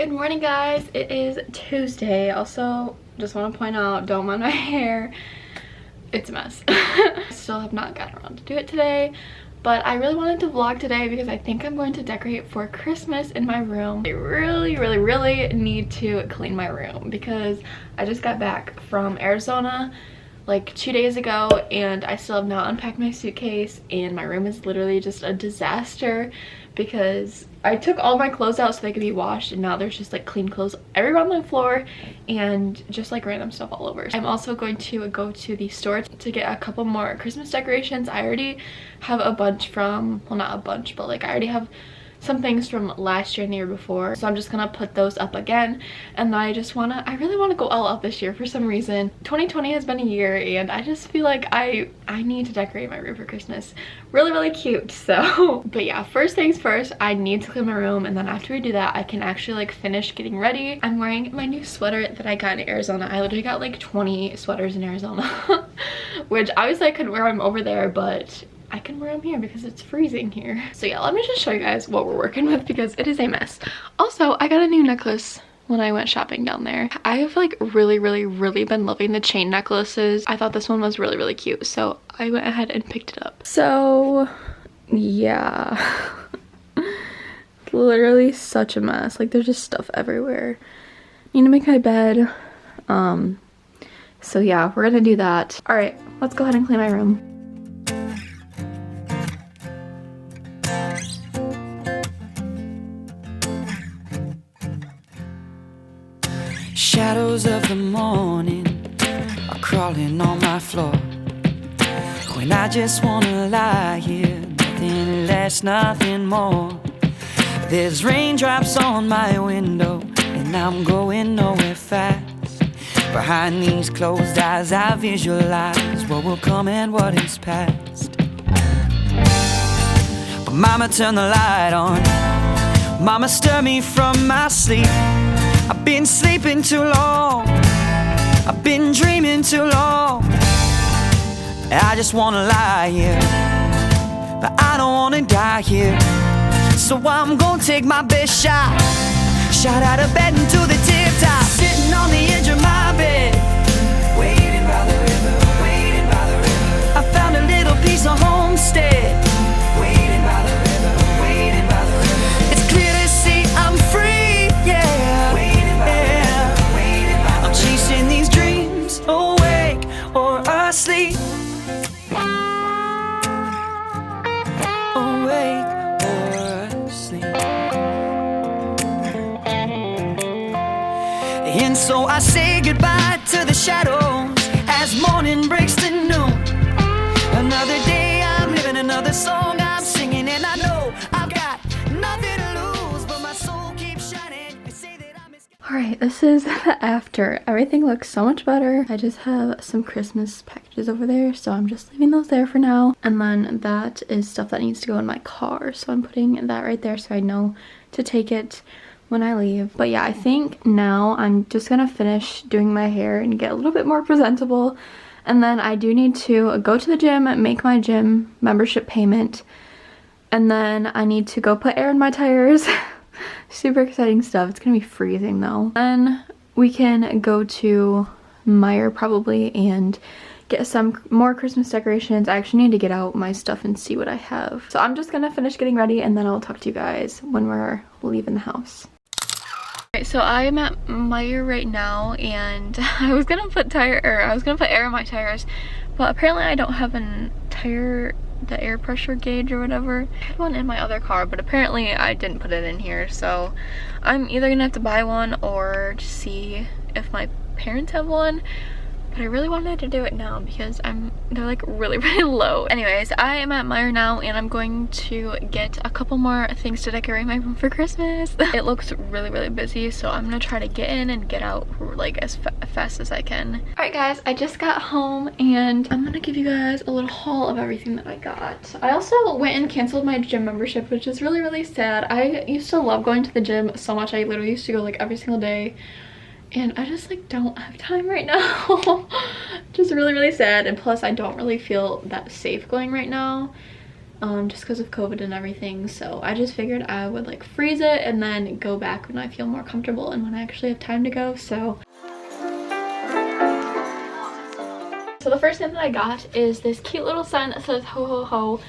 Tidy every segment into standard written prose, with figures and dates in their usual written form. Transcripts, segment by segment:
Good morning, guys. It is Tuesday. Also, just want to point out, don't mind my hair. It's a mess. I still have not gotten around to do it today, but I really wanted to vlog today because I think I'm going to decorate for Christmas in my room. I really need to clean my room because I just got back from Arizona like 2 days ago and I still have not unpacked my suitcase, and my room is literally just a disaster because I took all my clothes out so they could be washed, and now there's just like clean clothes everywhere on the floor and just like random stuff all over. I'm also going to go to the store to get a couple more Christmas decorations. I already have a bunch from, well, not a bunch, but like I already have some things from last year and the year before, so I'm just gonna put those up again. And then I really want to go all out this year for some reason. 2020 has been a year and I just feel like I need to decorate my room for Christmas really cute. So but yeah, first things first, I need to clean my room, and then after we do that I can actually like finish getting ready. I'm wearing my new sweater that I got in Arizona. I literally got like 20 sweaters in Arizona which obviously I couldn't wear them over there, but I can wear them here because it's freezing here. So yeah, let me just show you guys what we're working with because it is a mess. Also, I got a new necklace when I went shopping down there. I have like really been loving the chain necklaces. I thought this one was really cute, so I went ahead and picked it up. So yeah, it's literally such a mess. Like there's just stuff everywhere. Need to make my bed. So yeah, we're gonna do that. All right, let's go ahead and clean my room. Shadows of the morning are crawling on my floor, when I just wanna lie here, nothing less, nothing more. There's raindrops on my window and I'm going nowhere fast. Behind these closed eyes I visualize what will come and what is past. But mama, turn the light on. Mama, stir me from my sleep. I've been sleeping too long, I've been dreaming too long. I just wanna lie here, but I don't wanna die here. So I'm gonna take my best shot, shot out of bed into the tip top. Sitting on the edge of my bed, waiting by the river, waiting by the river. I found a little piece of homestead, waiting by the river, waiting by the river. It's clear to see I'm free, yeah. Chasing these dreams, awake or asleep. Awake or asleep. And so I say goodbye to the shadows as morning breaks to noon. Another day I'm living, another song I'm singing, and I know I've got nothing to lose, but my soul keeps shining. They say that I'm Alright, this is the after. Everything looks so much better. I just have some Christmas packages over there, so I'm just leaving those there for now. And then that is stuff that needs to go in my car, so I'm putting that right there so I know to take it when I leave. But yeah, I think now I'm just gonna finish doing my hair and get a little bit more presentable. And then I do need to go to the gym, make my gym membership payment, and then I need to go put air in my tires. Super exciting stuff. It's gonna be freezing though. Then we can go to Meijer probably and get some more Christmas decorations. I actually need to get out my stuff and see what I have. So I'm just gonna finish getting ready and then I'll talk to you guys when we're leaving the house. Alright, so I am at Meijer right now and I was gonna put air in my tires, but apparently I don't have the air pressure gauge or whatever. I had one in my other car, but apparently I didn't put it in here, so I'm either gonna have to buy one or just see if my parents have one. But I really wanted to do it now because they're like really low. Anyways, I am at Meijer now and I'm going to get a couple more things to decorate my room for Christmas. It looks really busy, so I'm gonna try to get in and get out like as fast as I can. Alright guys, I just got home and I'm gonna give you guys a little haul of everything that I got. I also went and canceled my gym membership, which is really sad. I used to love going to the gym so much. I literally used to go like every single day. And I just like don't have time right now. Just really sad, and plus I don't really feel that safe going right now. just because of COVID and everything. So I just figured I would like freeze it and then go back when I feel more comfortable and when I actually have time to go. So the first thing that I got is this cute little sign that says ho ho ho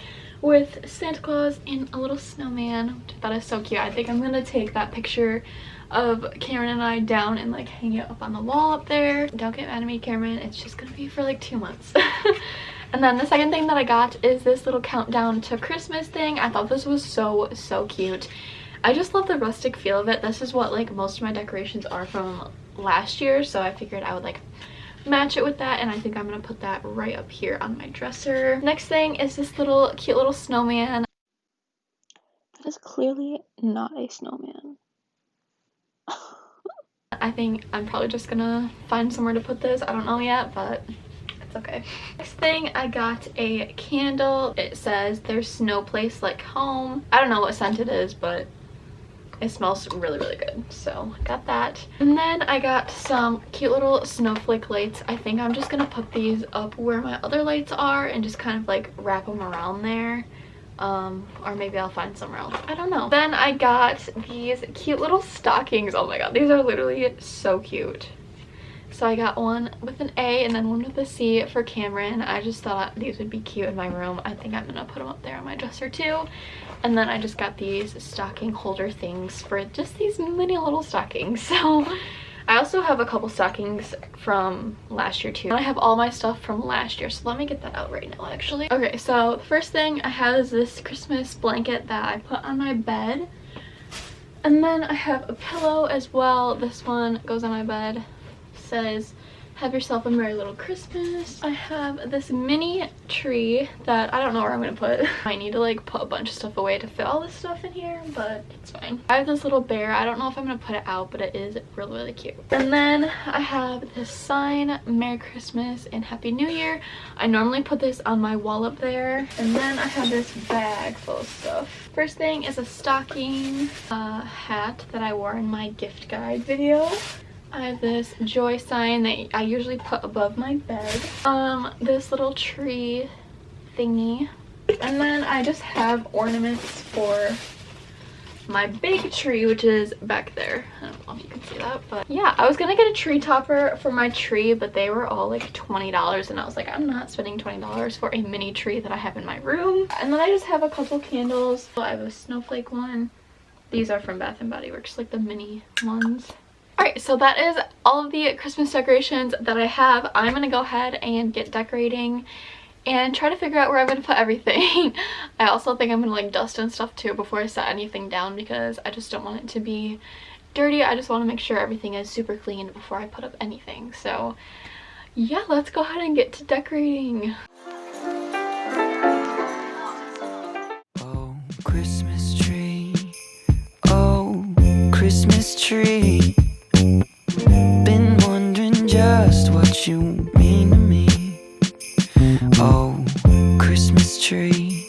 with Santa Claus and a little snowman, which I thought is so cute. I think I'm gonna take that picture of Cameron and I down and like hang it up on the wall up there. Don't get mad at me, Cameron, it's just gonna be for like 2 months. And then the second thing that I got is this little countdown to Christmas thing. I thought this was so cute. I just love the rustic feel of it. This is what like most of my decorations are from last year, so I figured I would like match it with that, and I think I'm gonna put that right up here on my dresser. Next thing is this little cute little snowman. That is clearly not a snowman. I think I'm probably just gonna find somewhere to put this. I don't know yet, but it's okay. Next thing, I got a candle. It says there's no place like home. I don't know what scent it is, but it smells really good, so I got that. And then I got some cute little snowflake lights. I think I'm just gonna put these up where my other lights are and just kind of like wrap them around there, or maybe I'll find somewhere else, I don't know. Then I got these cute little stockings. Oh my god, these are literally so cute. So I got one with an A and then one with a C for Cameron. I just thought these would be cute in my room. I think I'm gonna put them up there on my dresser too. And then I just got these stocking holder things for just these mini little stockings. So I also have a couple stockings from last year too. I have all my stuff from last year, so let me get that out right now actually. Okay, so the first thing I have is this Christmas blanket that I put on my bed. And then I have a pillow as well. This one goes on my bed. Says have yourself a merry little Christmas. I have this mini tree that I don't know where I'm gonna put. I need to like put a bunch of stuff away to fit all this stuff in here, but it's fine. I have this little bear. I don't know if I'm gonna put it out, but it is really cute. And then I have this sign, Merry Christmas and Happy New Year. I normally put this on my wall up there. And then I have this bag full of stuff. First thing is a stocking, hat that I wore in my gift guide video. I have this joy sign that I usually put above my bed. This little tree thingy. And then I just have ornaments for my big tree, which is back there. I don't know if you can see that, but yeah, I was gonna get a tree topper for my tree, but they were all like $20, and I was like, I'm not spending $20 for a mini tree that I have in my room. And then I just have a couple candles. I have a snowflake one. These are from Bath & Body Works, like the mini ones. Alright, so that is all of the Christmas decorations that I have. I'm going to go ahead and get decorating and try to figure out where I'm going to put everything. I also think I'm going to like dust and stuff too before I set anything down, because I just don't want it to be dirty. I just want to make sure everything is super clean before I put up anything. So yeah, let's go ahead and get to decorating. Oh, Christmas tree. Oh, Christmas tree. Been wondering just what you mean to me. Oh, Christmas tree.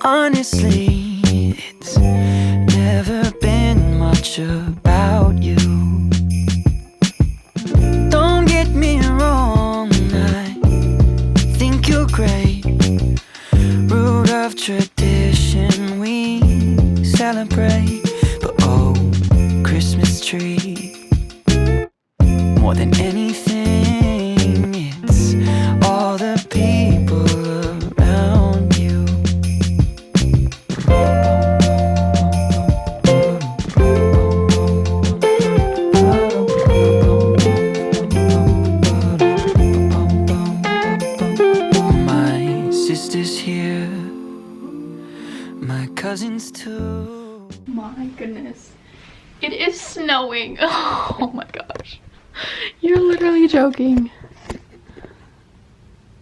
Honestly, it's never been much about you. Don't get me wrong, I think you're great. Root of tradition we celebrate. But oh, Christmas tree, more than anything, it's all the people around you. My sister's here, my cousins too. My goodness. It is snowing. Oh my gosh. You're literally joking.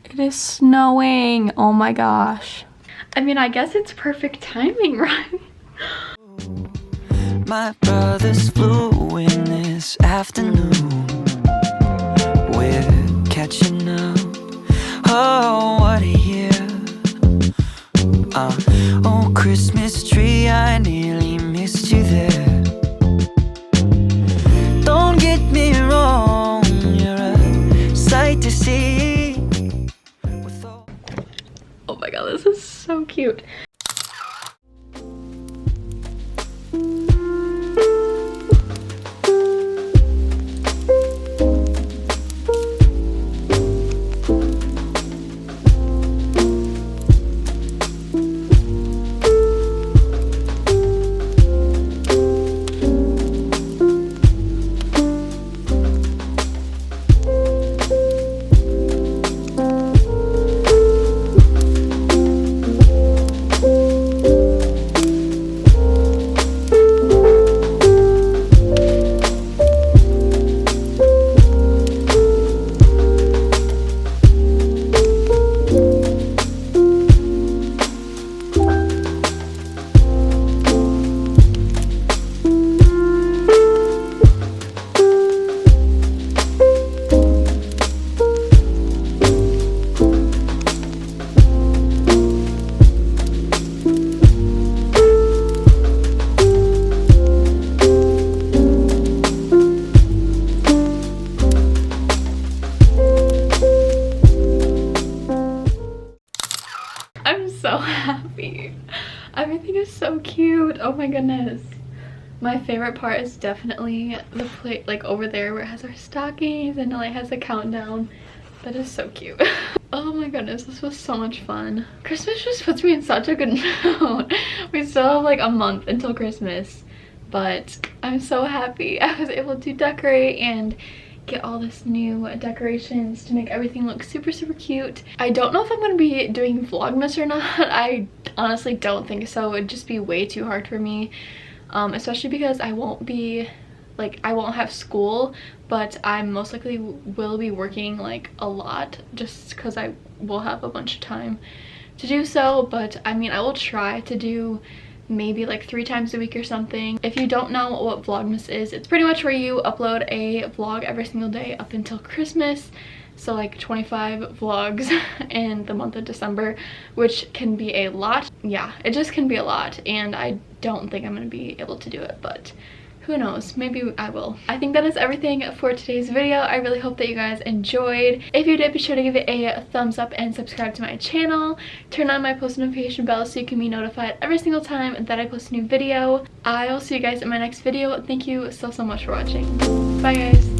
It is snowing. Oh my gosh. I mean, I guess it's perfect timing, right? My brothers flew in this afternoon. We're catching up. Oh, what a year. Oh, Christmas tree, I nearly missed you there. Don't get me wrong, you're a sight to see. Oh my this is so cute. I'm so happy. Everything is so cute. Oh my goodness. My favorite part is definitely the plate like over there where it has our stockings and it like has a countdown. That is so cute. Oh my goodness, this was so much fun. Christmas just puts me in such a good mood. We still have like a month until Christmas, but I'm so happy I was able to decorate and get all this new decorations to make everything look super cute. I don't know if I'm going to be doing vlogmas or not. I honestly don't think so. It'd just be way too hard for me, especially because I won't have school, but I most likely will be working like a lot just because I will have a bunch of time to do so. But I mean, I will try to do maybe like 3 times a week or something. If you don't know what vlogmas is, it's pretty much where you upload a vlog every single day up until Christmas. So like 25 vlogs in the month of December, which can be a lot. Yeah, it just can be a lot, and I don't think I'm gonna be able to do it, but who knows, maybe I will. I think that is everything for today's video. I really hope that you guys enjoyed. If you did, be sure to give it a thumbs up and subscribe to my channel. Turn on my post notification bell so you can be notified every single time that I post a new video. I will see you guys in my next video. Thank you so much for watching. Bye guys.